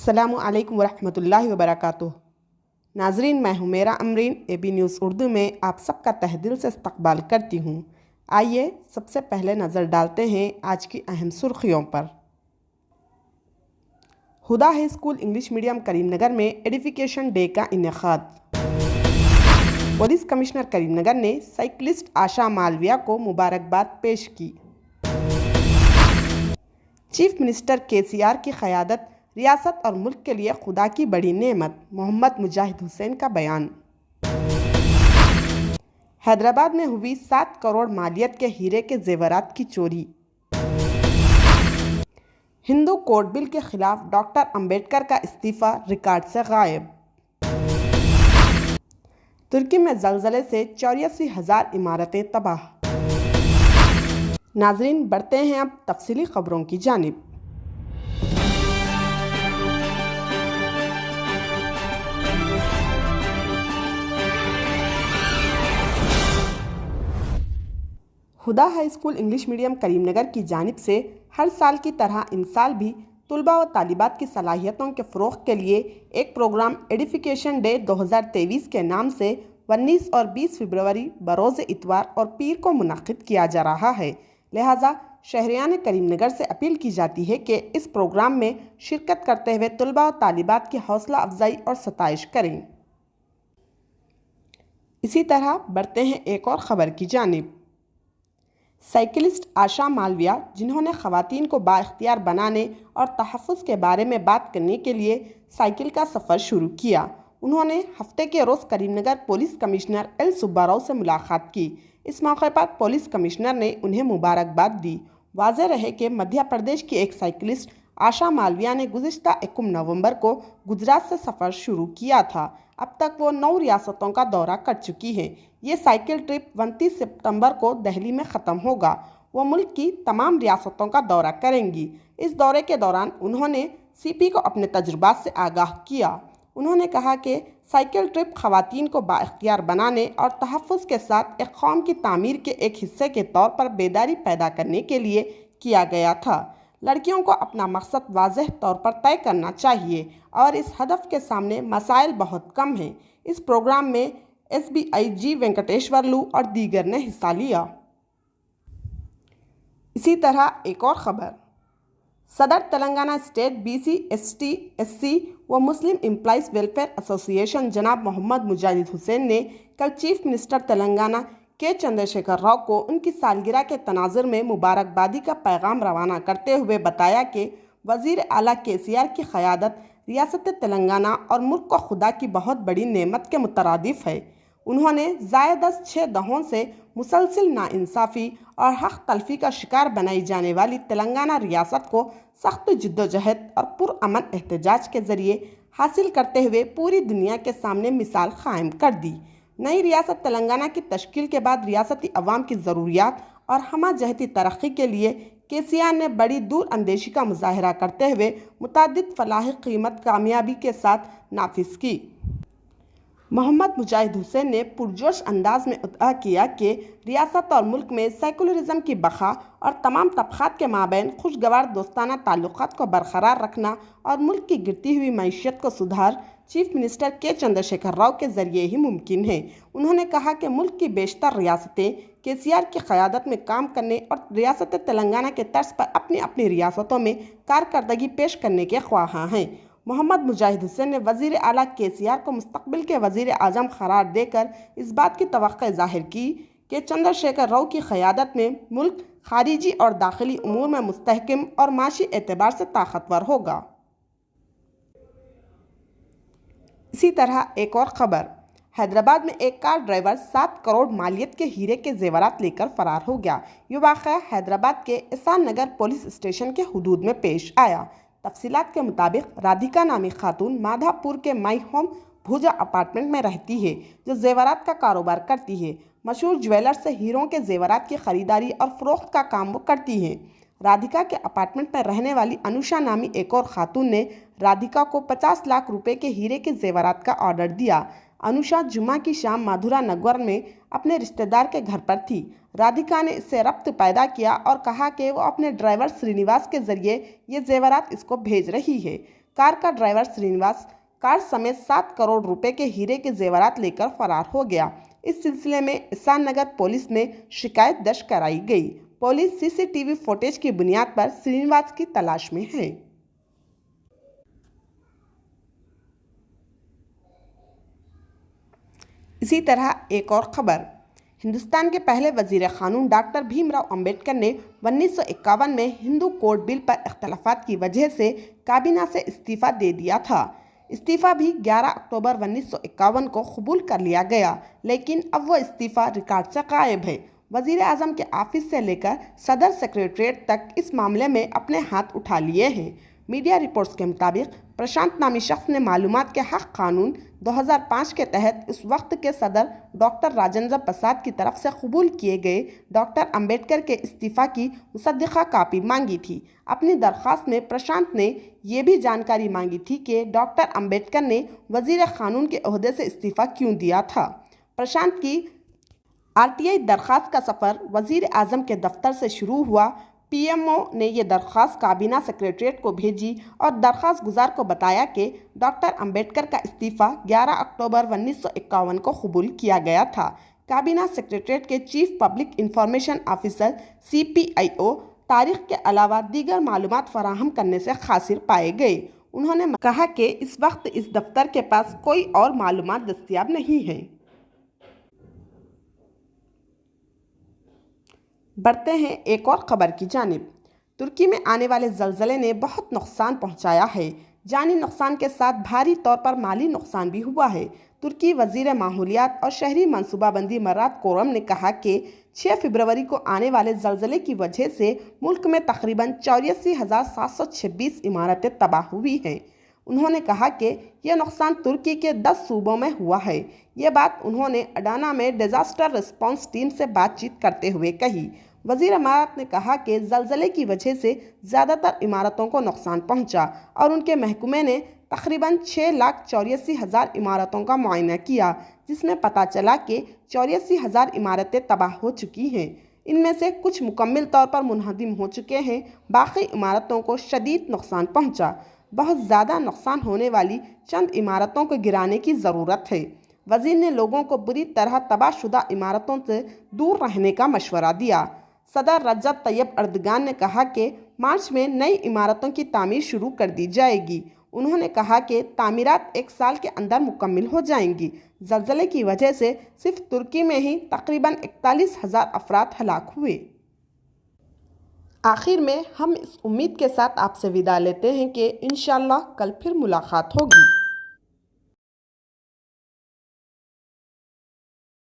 अस्सलामु अलैकुम वरहमतुल्लाहि वबरकातुह। नाजरीन, मैं हूँ मेरा अमरीन। AB न्यूज़ उर्दू में आप सबका तहे दिल से इस्तकबाल करती हूँ। आइए सबसे पहले नज़र डालते हैं आज की अहम सुर्खियों पर। Huda high school English medium Karimnagar में एडिफिकेशन डे का इनेकाद। पुलिस कमिश्नर करीमनगर ने साइकिलिस्ट आशा मालविया को मुबारकबाद पेश की। चीफ मिनिस्टर KCR की क़यादत रियासत और मुल्क के लिए खुदा की बड़ी नेमत, मोहम्मद मुजाहिद हुसैन का बयान। हैदराबाद में हुई 7 करोड़ मालियत के हीरे के जेवरात की चोरी। हिंदू कोड बिल के खिलाफ डॉक्टर अंबेडकर का इस्तीफा रिकॉर्ड से गायब। तुर्की में ज़लज़ले से 84,000 इमारतें तबाह। नाजरीन, बढ़ते हैं अब तफसीली खबरों की जानिब। Huda high school English medium Karimnagar की जानिब से हर साल की तरह इन साल भी तुलबा व तालिबात की सलाहियतों के फ़रोग़ के लिए एक प्रोग्राम एडिफिकेशन डे 2023 के नाम से 19 और 20 फरवरी बरोज़ इतवार और पीर को मुनक़िद किया जा रहा है। लिहाजा शहरियान करीमनगर से अपील की जाती है कि इस प्रोग्राम में शिरकत करते हुए तुलबा व तालिबात की हौसला अफजाई और सताइश करें। इसी तरह बढ़ते हैं एक और ख़बर की जानिब। साइकिलिस्ट आशा मालविया, जिन्होंने ख़वातीन को बाइख्तियार बनाने और तहफ़्फ़ुज़ के बारे में बात करने के लिए साइकिल का सफ़र शुरू किया, उन्होंने हफ्ते के रोज़ Karimnagar police commissioner L Subbarao से मुलाकात की। इस मौके पर पुलिस कमिश्नर ने उन्हें मुबारकबाद दी। वाज़ेह रहे कि मध्य प्रदेश की एक साइकिलिस्ट आशा मालविया ने गुज़िश्ता 21 नवंबर को गुजरात से सफ़र शुरू किया था। अब तक वो 9 रियासतों का दौरा कर चुकी हैं। ये साइकिल ट्रिप 29 सितंबर को दिल्ली में ख़त्म होगा। वो मुल्क की तमाम रियासतों का दौरा करेंगी। इस दौरे के दौरान उन्होंने CP को अपने तजुर्बात से आगाह किया। उन्होंने कहा कि साइकिल ट्रिप ख़वातीन को बाइख्तियार बनाने और तहफ़्फ़ुज़ के साथ एक कौम की तामीर के एक हिस्से के तौर पर बेदारी पैदा करने के लिए किया गया था। लड़कियों को अपना मकसद वाज़ेह तौर पर तय करना चाहिए और इस हदफ के सामने मसाइल बहुत कम हैं। इस प्रोग्राम में SBI G वेंकटेश्वरलू और दीगर ने हिस्सा लिया। इसी तरह एक और ख़बर। सदर Telangana state BC ST SC व मुस्लिम एम्प्लॉइज़ वेलफेयर एसोसिएशन जनाब मोहम्मद मुजाहिद हुसैन ने कल chief minister Telangana K Chandrashekhar Rao को उनकी सालगिरह के तनाज़ुर में मुबारकबादी का पैगाम रवाना करते हुए बताया कि वज़ीर आला KCR की क़यादत रियासत तेलंगाना और मुल्क को खुदा की बहुत बड़ी नेमत के मुतरादिफ है। उन्होंने ज़ायदस 6 दहों से मुसलसिल नाइंसाफ़ी और हक़ तलफ़ी का शिकार बनाई जाने वाली तेलंगाना रियासत को सख्त जिद्दोजहद और पुरअमन एहतजाज के ज़रिए हासिल करते हुए पूरी दुनिया के सामने मिसाल कायम कर दी। नई रियासत तेलंगाना की तश्कील के बाद रियासती अवाम की ज़रूरियात और हमाजहती तरक्की के लिए KCR ने बड़ी दूर अंदेशी का मुजाहरा करते हुए मुतअद्दिद फलाही क़ीमत कामयाबी के साथ नाफिज की। मोहम्मद मुजाहिद हुसैन ने पुरजोश अंदाज में उद्दा किया कि रियासत और मुल्क में सेकुलरिज़म की बक़ा और तमाम तबक़ात के माबैन खुशगवार दोस्ताना ताल्लुक़ात को बरक़रार रखना और मुल्क की गिरती हुई मईशत को सुधार chief minister K Chandrashekhar Rao के ज़रिए ही मुमकिन है। उन्होंने कहा कि मुल्क की बेशतर रियासतें KCR की क़यादत में काम करने और रियासत तेलंगाना के तर्ज पर अपनी अपनी रियासतों में कारकर्दगी पेश करने के ख्वाहां हैं। मोहम्मद मुजाहिद हुसैन ने वज़ीर आला KCR को मुस्तक़बिल के वज़ीर आज़म करार देकर इस बात की तवक्को ज़ाहिर की कि चंद्रशेखर राव की क़यादत में मुल्क खारिजी और दाखिली उमूर में मुस्तहकम और माशी एतबार से ताकतवर होगा। इसी तरह एक और ख़बर। हैदराबाद में एक कार ड्राइवर 7 करोड़ मालियत के हीरे के जेवरात लेकर फ़रार हो गया। ये वाक़या हैदराबाद के एहसान नगर पुलिस स्टेशन के हुदूद में पेश आया। तफसीलात के मुताबिक राधिका नामी खातून माधापुर के माई होम भूजा अपार्टमेंट में रहती है, जो जेवरात का कारोबार करती है। मशहूर ज्वेलर से हीरों के जेवरात की ख़रीदारी और फ़रोख्त का काम वो करती हैं। राधिका के अपार्टमेंट में रहने वाली अनुषा नामी एक और खातून ने राधिका को 50 लाख रुपए के हीरे के जेवरात का ऑर्डर दिया। अनुषा जुमा की शाम माधुरा नगर में अपने रिश्तेदार के घर पर थी। राधिका ने इससे रब्त पैदा किया और कहा कि वो अपने ड्राइवर श्रीनिवास के ज़रिए ये जेवरात इसको भेज रही है। कार का ड्राइवर श्रीनिवास कार समेत 7 करोड़ रुपए के हीरे के जेवरात लेकर फरार हो गया। इस सिलसिले में एहसान नगर पुलिस में शिकायत दर्ज कराई गई। पुलिस सीसीटीवी फुटेज की बुनियाद पर श्रीनिवास की तलाश में है। इसी तरह एक और खबर, हिंदुस्तान के पहले वजीर क़ानून डॉक्टर भीमराव अंबेडकर ने 1951 में हिंदू कोड बिल पर इख्तलाफात की वजह से काबीना से इस्तीफ़ा दे दिया था। इस्तीफ़ा भी 11 अक्टूबर 1951 को कबूल कर लिया गया, लेकिन अब वो इस्तीफ़ा रिकॉर्ड से गायब है। वज़ीर आज़म के ऑफिस से लेकर सदर सेक्रेटरीट तक इस मामले में अपने हाथ उठा लिए हैं। मीडिया रिपोर्ट्स के मुताबिक प्रशांत नामी शख्स ने मालूमात के हक़ कानून 2005 के तहत उस वक्त के सदर डॉक्टर राजेंद्र प्रसाद की तरफ से कबूल किए गए डॉक्टर अंबेडकर के इस्तीफ़ा की मुसद्दिक़ा कापी मांगी थी। अपनी दरख्वास्त में प्रशांत ने ये भी जानकारी मांगी थी कि डॉक्टर अंबेडकर ने वज़ीर क़ानून के ओहदे से इस्तीफ़ा क्यों दिया था। प्रशांत की आरटीआई दरख्वास्त का सफ़र वज़ीर आज़म के दफ्तर से शुरू हुआ। पीएमओ ने यह दरख्वास्त काबीना सेक्रेटरीट को भेजी और दरख्वास्त गुजार को बताया कि डॉक्टर अंबेडकर का इस्तीफ़ा 11 अक्टूबर 1951 को कबूल किया गया था। काबीना सेक्रेटरीट के chief public information officer CPIO तारीख के अलावा दीगर मालूमात फराहम करने से क़ासिर पाए गए। उन्होंने कहा कि इस वक्त इस दफ्तर के पास कोई और मालूमात दस्तियाब नहीं है। बढ़ते हैं एक और ख़बर की जानिब। तुर्की में आने वाले ज़लज़ले ने बहुत नुकसान पहुंचाया है। जानी नुकसान के साथ भारी तौर पर माली नुकसान भी हुआ है। तुर्की वज़ीर माहौलियात और शहरी मनसूबाबंदी मरात कोरम ने कहा कि 6 फरवरी को आने वाले ज़लज़ले की वजह से मुल्क में तकरीबन 84,726 इमारतें तबाह हुई हैं। उन्होंने कहा कि यह नुकसान तुर्की के 10 सूबों में हुआ है। ये बात उन्होंने अडाना में डिज़ास्टर रिस्पॉन्स टीम से बातचीत करते हुए कही। वज़ीर इमारत ने कहा कि ज़लज़ले की वजह से ज़्यादातर इमारतों को नुकसान पहुंचा और उनके महकमे ने तकरीबन 6,84,000 इमारतों का मुआयना किया, जिसमें पता चला कि 84,000 इमारतें तबाह हो चुकी हैं। इनमें से कुछ मुकम्मल तौर पर मुनहदम हो चुके हैं, बाकी इमारतों को शदीद नुकसान पहुंचा। बहुत ज़्यादा नुकसान होने वाली चंद इमारतों को गिराने की ज़रूरत है। वज़ीर ने लोगों को बुरी तरह तबाहशुदा इमारतों से दूर रहने का मशवरा दिया। सदर रजब तैयब अर्दगान ने कहा कि मार्च में नई इमारतों की तामीर शुरू कर दी जाएगी। उन्होंने कहा कि तामीरात 1 साल के अंदर मुकम्मल हो जाएंगी। ज़लज़ले की वजह से सिर्फ तुर्की में ही तकरीबन 41,000 अफराद हलाक हुए। आखिर में हम इस उम्मीद के साथ आपसे विदा लेते हैं कि इंशाअल्लाह कल फिर मुलाकात होगी।